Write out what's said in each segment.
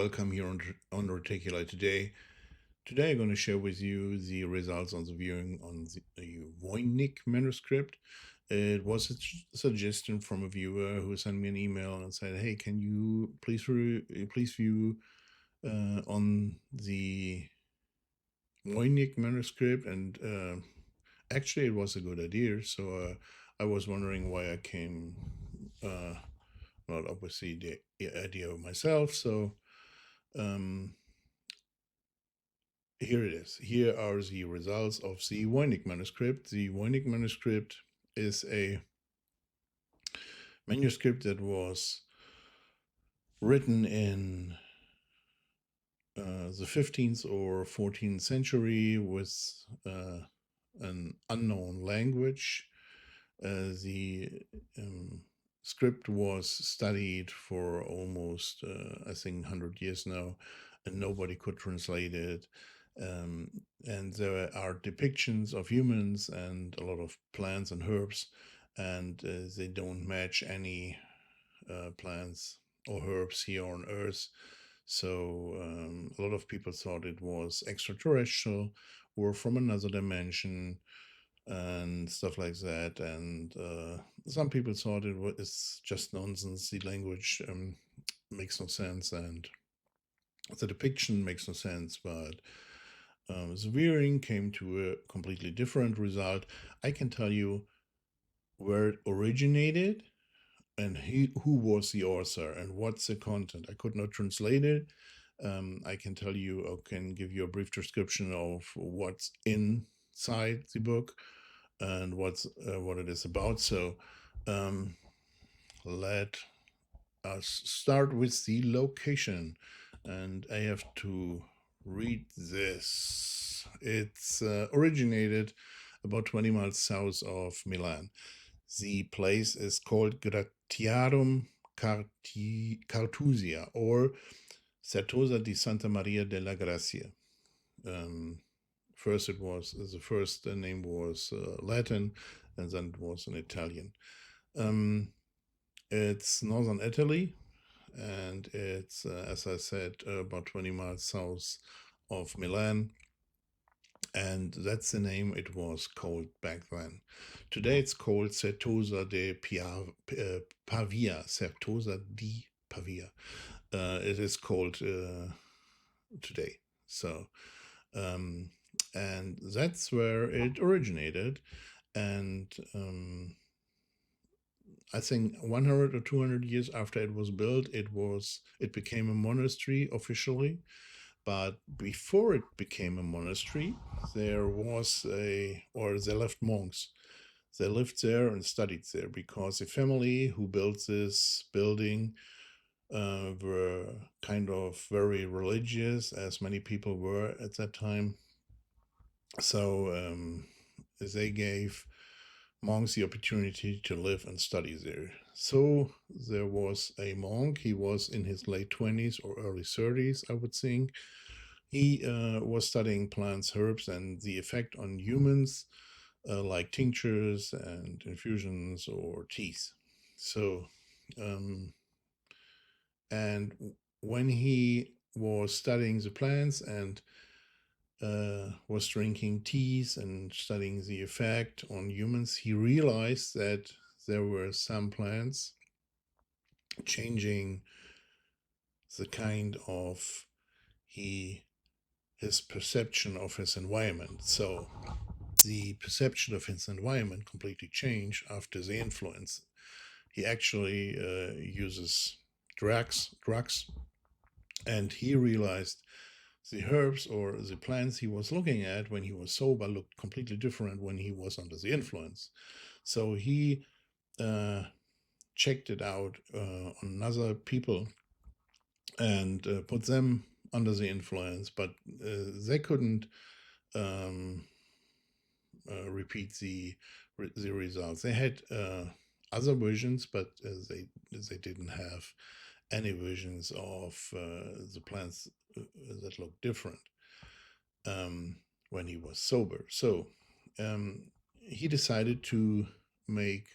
welcome here on Reticuli today. Today I'm going to share with you the results on the viewing on the Voynich manuscript. It was a suggestion from a viewer who sent me an email and said, "Hey, can you please view on the Voynich manuscript?" And actually, it was a good idea. So I was wondering why I came not obviously the idea of myself. So here it is. Here are the results of the Voynich manuscript. The Voynich manuscript is a manuscript that was written in the 15th or 14th century with an unknown language. The script was studied for almost, I think, 100 years now, and nobody could translate it. And there are depictions of humans and a lot of plants and herbs, and they don't match any plants or herbs here on Earth. So a lot of people thought it was extraterrestrial or from another dimension and stuff like that. And some people thought it was just nonsense. The language makes no sense, and the depiction makes no sense, but the viewing came to a completely different result. I can tell you where it originated and who was the author and what's the content. I could not translate it. I can tell you, I can give you a brief description of what's inside the book and what it is about. So let us start with the location, and I have to read this. It's originated about 20 miles south of Milan. The place is called Gratiarum Cartusia, or Certosa di Santa Maria della Grazia. First, the first name was Latin, and then it was in Italian. It's northern Italy, and it's, as I said, about 20 miles south of Milan. And that's the name it was called back then. Today it's called Certosa di Pavia. Certosa di Pavia. It is called today. So, and that's where it originated. And I think 100 or 200 years after it was built, it became a monastery officially. But before it became a monastery, they left monks. They lived there and studied there because the family who built this building were kind of very religious, as many people were at that time. So they gave monks the opportunity to live and study there. So there was a monk. He was in his late 20s or early 30s, I would think. He was studying plants, herbs, and the effect on humans, like tinctures and infusions or teas. So, and when he was studying the plants and was drinking teas and studying the effect on humans, he realized that there were some plants changing the kind of his perception of his environment. So the perception of his environment completely changed after the influence. He actually uses drugs, and he realized the herbs or the plants he was looking at when he was sober looked completely different when he was under the influence. So he checked it out on other people and put them under the influence, but they couldn't repeat the results. They had other versions, but they didn't have any versions of the plants that looked different when he was sober. So he decided to make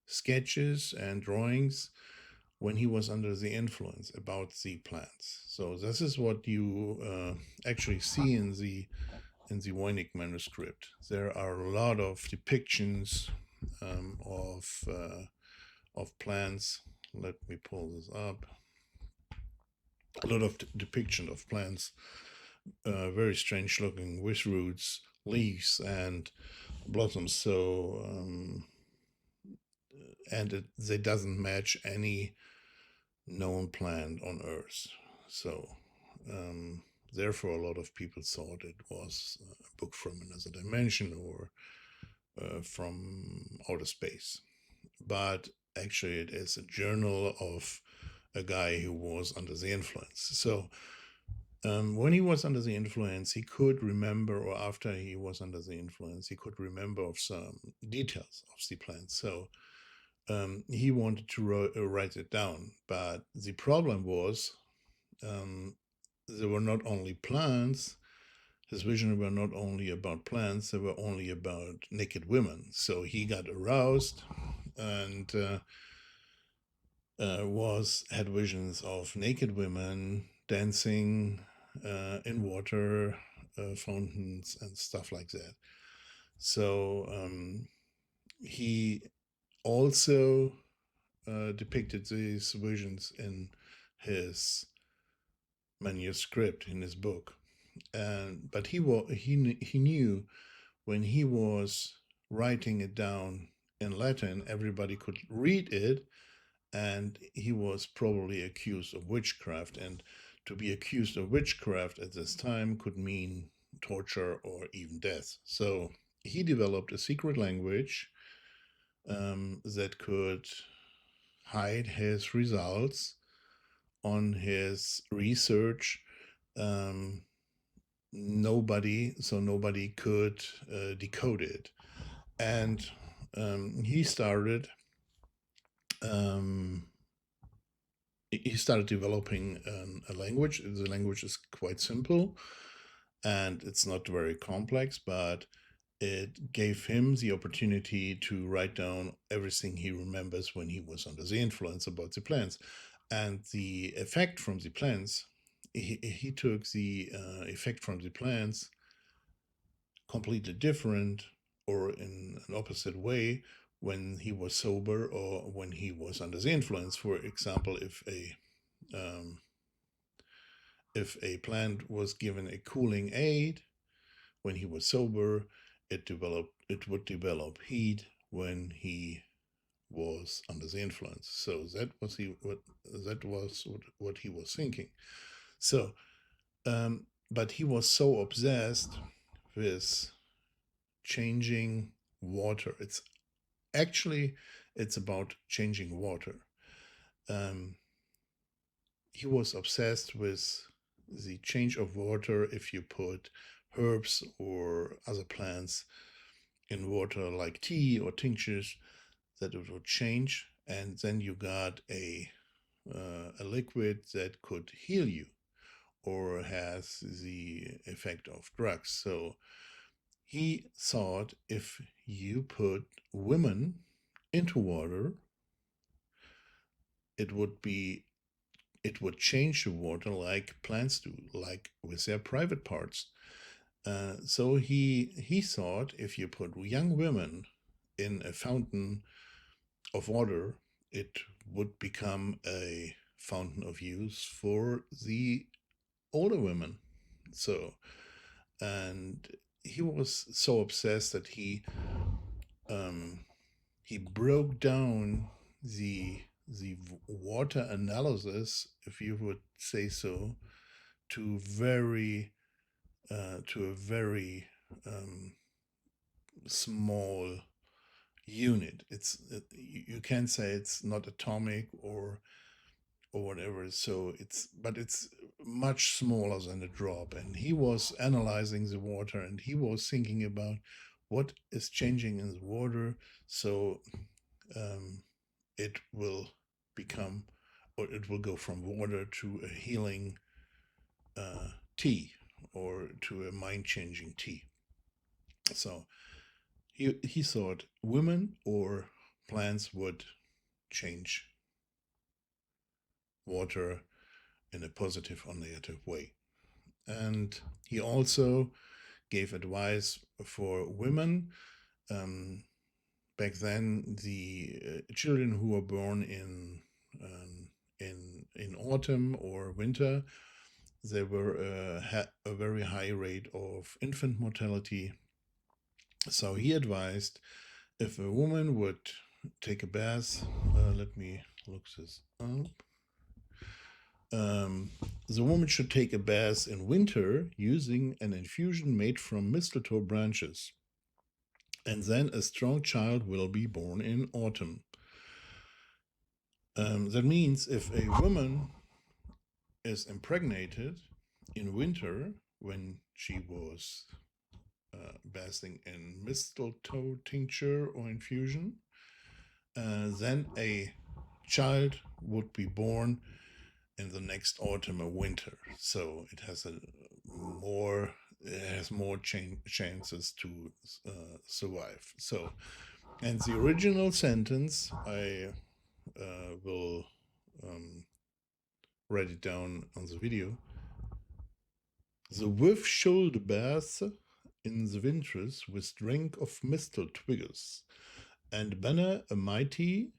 sketches and drawings when he was under the influence about the plants. So this is what you actually see in the Voynich manuscript. There are a lot of depictions of plants. Let me pull this up. A lot of depiction of plants, very strange looking, with roots, leaves, and blossoms. So and they doesn't match any known plant on Earth. So therefore, a lot of people thought it was a book from another dimension or from outer space. But actually, it is a journal of a guy who was under the influence. So when he was under the influence, he could remember, or after he was under the influence, he could remember of some details of the plant. So he wanted to write it down. But the problem was there were not only plants. His vision were not only about plants, they were only about naked women. So he got aroused and had visions of naked women dancing in water fountains and stuff like that. So he also depicted these visions in his manuscript, in his book. But he knew when he was writing it down in Latin, everybody could read it, and he was probably accused of witchcraft. And to be accused of witchcraft at this time could mean torture or even death. So he developed a secret language that could hide his results on his research. Nobody could decode it. And he started developing a language. The language is quite simple and it's not very complex, but it gave him the opportunity to write down everything he remembers when he was under the influence about the plants. And the effect from the plants, he took the effect from the plants completely different or in an opposite way when he was sober or when he was under the influence. For example, if a plant was given a cooling aid when he was sober, it would develop heat when he was under the influence. So that was what he was thinking. So but he was so obsessed with changing water. It's about changing water. He was obsessed with the change of water if you put herbs or other plants in water like tea or tinctures, that it would change, and then you got a liquid that could heal you or has the effect of drugs. So he thought if you put women into water, it would change the water like plants do, like with their private parts. So he thought if you put young women in a fountain of water, it would become a fountain of use for the older women. So, and he was so obsessed that he broke down the water analysis, if you would say so, to a very small unit. You can say it's not atomic or whatever. So it's much smaller than a drop. And he was analyzing the water and he was thinking about what is changing in the water. So it will become, or it will go from water to a healing tea or to a mind-changing tea. So he thought women or plants would change water in a positive or negative way. And he also gave advice for women. Back then, the children who were born in autumn or winter, there were a very high rate of infant mortality. So he advised, if a woman would take a bath, let me look this up. The woman should take a bath in winter using an infusion made from mistletoe branches, and then a strong child will be born in autumn. That means if a woman is impregnated in winter when she was bathing in mistletoe tincture or infusion, then a child would be born in the next autumn or winter. So it has more chances to survive. So, and the original sentence, I will write it down on the video. The wife should bath in the winters with drink of mistle twigs, and banner a mighty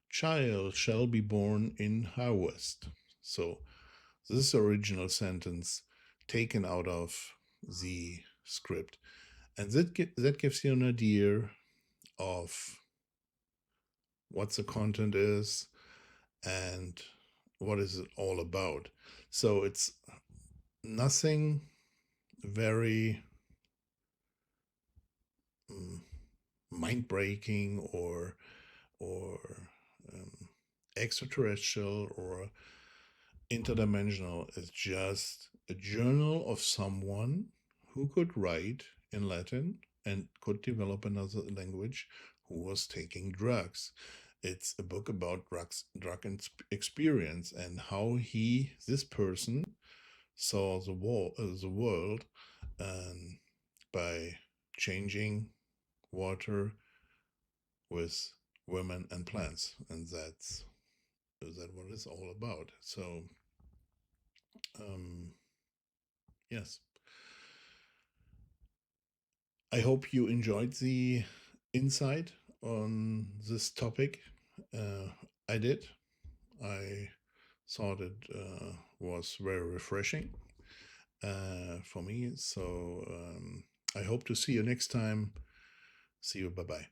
child shall be born in harvest. So this is the original sentence taken out of the script, and that gives you an idea of what the content is and what is it all about. So it's nothing very mind-breaking or extraterrestrial or interdimensional. It's just a journal of someone who could write in Latin and could develop another language, who was taking drugs. It's a book about drug experience and how this person saw the world by changing water with women and plants, and that's what it's all about. So yes, I hope you enjoyed the insight on this topic. I did. I thought it was very refreshing for me. So I hope to see you next time. See you. Bye-bye.